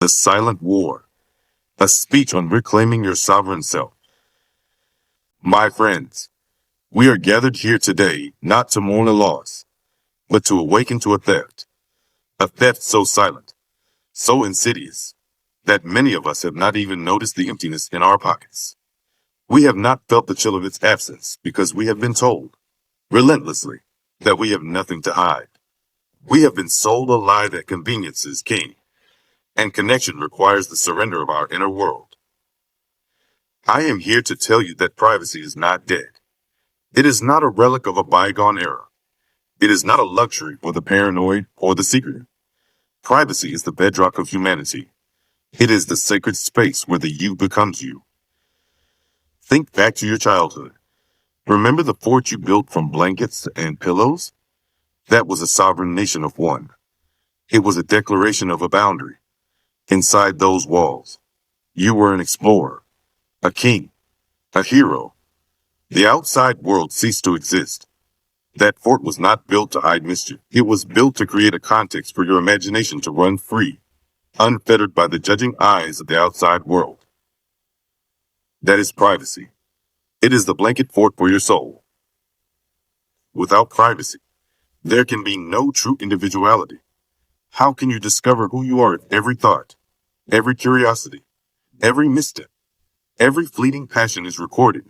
The Silent War, a speech on reclaiming your sovereign self. My friends, we are gathered here today not to mourn a loss, but to awaken to a theft so silent, so insidious, that many of us have not even noticed the emptiness in our pockets. We have not felt the chill of its absence because we have been told, relentlessly, that we have nothing to hide. We have been sold a lie that convenience is king, and connection requires the surrender of our inner world. I am here to tell you that privacy is not dead. It is not a relic of a bygone era. It is not a luxury for the paranoid or the secretive. Privacy is the bedrock of humanity. It is the sacred space where the you becomes you. Think back to your childhood. Remember the fort you built from blankets and pillows? That was a sovereign nation of one. It was a declaration of a boundary. Inside those walls, you were an explorer, a king, a hero. The outside world ceased to exist. That fort was not built to hide mischief. It was built to create a context for your imagination to run free, unfettered by the judging eyes of the outside world. That is privacy. It is the blanket fort for your soul. Without privacy, there can be no true individuality. How can you discover who you are if every thought, every curiosity, every misstep, every fleeting passion is recorded,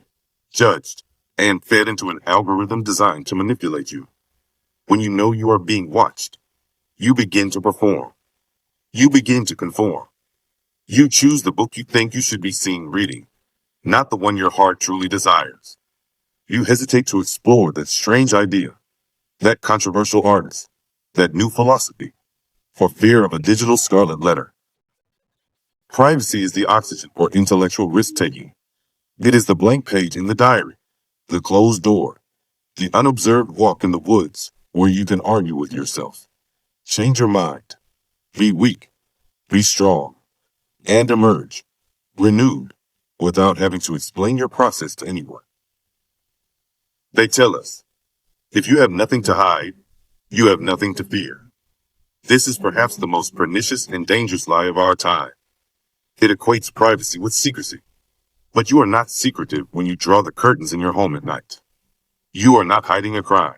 judged, and fed into an algorithm designed to manipulate you? When you know you are being watched, you begin to perform. You begin to conform. You choose the book you think you should be seen reading, not the one your heart truly desires. You hesitate to explore that strange idea, that controversial artist, that new philosophy, for fear of a digital scarlet letter. Privacy is the oxygen for intellectual risk-taking. It is the blank page in the diary, the closed door, the unobserved walk in the woods where you can argue with yourself. Change your mind. Be weak. Be strong. And emerge, renewed, without having to explain your process to anyone. They tell us, if you have nothing to hide, you have nothing to fear. This is perhaps the most pernicious and dangerous lie of our time. It equates privacy with secrecy. But you are not secretive when you draw the curtains in your home at night. You are not hiding a crime.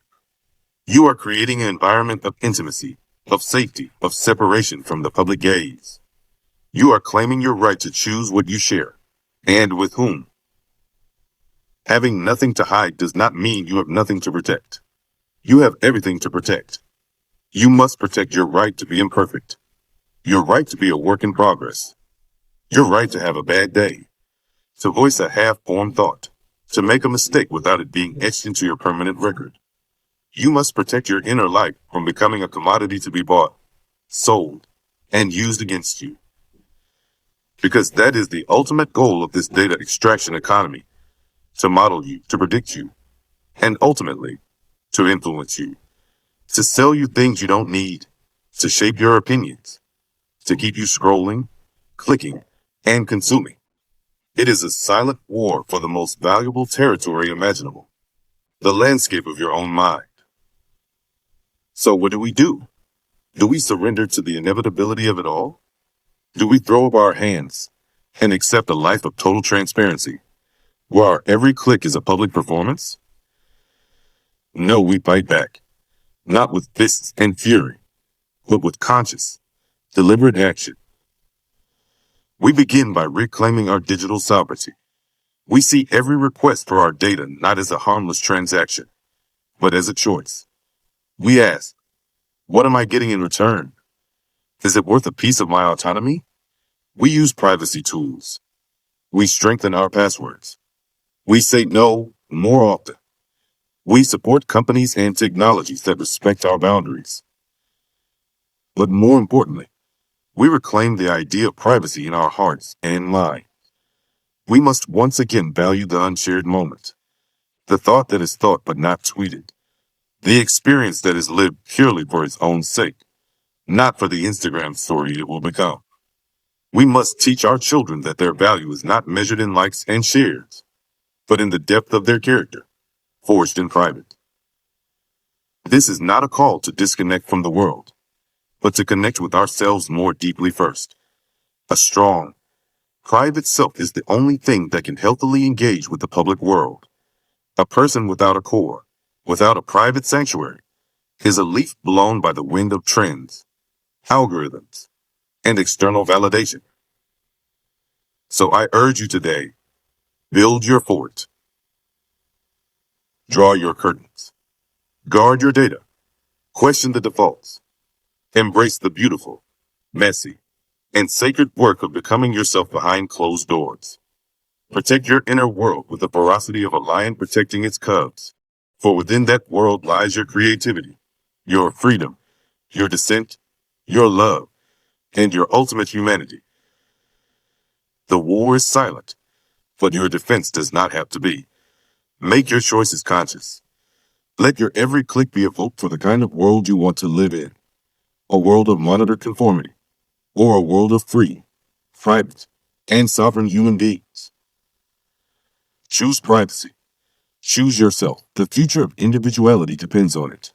You are creating an environment of intimacy, of safety, of separation from the public gaze. You are claiming your right to choose what you share, and with whom. Having nothing to hide does not mean you have nothing to protect. You have everything to protect. You must protect your right to be imperfect, your right to be a work in progress, your right to have a bad day, to voice a half-formed thought, to make a mistake without it being etched into your permanent record. You must protect your inner life from becoming a commodity to be bought, sold, and used against you. Because that is the ultimate goal of this data extraction economy, to model you, to predict you, and ultimately, to influence you, to sell you things you don't need, to shape your opinions, to keep you scrolling, clicking, and consuming. It is a silent war for the most valuable territory imaginable, the landscape of your own mind. So what do? Do we surrender to the inevitability of it all? Do we throw up our hands and accept a life of total transparency, where our every click is a public performance? No, we fight back, not with fists and fury, but with conscious, deliberate action. We begin by reclaiming our digital sovereignty. We see every request for our data not as a harmless transaction, but as a choice. We ask, what am I getting in return? Is it worth a piece of my autonomy? We use privacy tools. We strengthen our passwords. We say no more often. We support companies and technologies that respect our boundaries. But more importantly, we reclaim the idea of privacy in our hearts and minds. We must once again value the unshared moment, the thought that is thought but not tweeted, the experience that is lived purely for its own sake, not for the Instagram story it will become. We must teach our children that their value is not measured in likes and shares, but in the depth of their character, forged in private. This is not a call to disconnect from the world, but to connect with ourselves more deeply first. A strong, private self is the only thing that can healthily engage with the public world. A person without a core, without a private sanctuary, is a leaf blown by the wind of trends, algorithms, and external validation. So I urge you today, build your fort, draw your curtains, guard your data, question the defaults, embrace the beautiful, messy, and sacred work of becoming yourself behind closed doors. Protect your inner world with the ferocity of a lion protecting its cubs. For within that world lies your creativity, your freedom, your dissent, your love, and your ultimate humanity. The war is silent, but your defense does not have to be. Make your choices conscious. Let your every click be a vote for the kind of world you want to live in. A world of monitored conformity, or a world of free, private, and sovereign human beings. Choose privacy. Choose yourself. The future of individuality depends on it.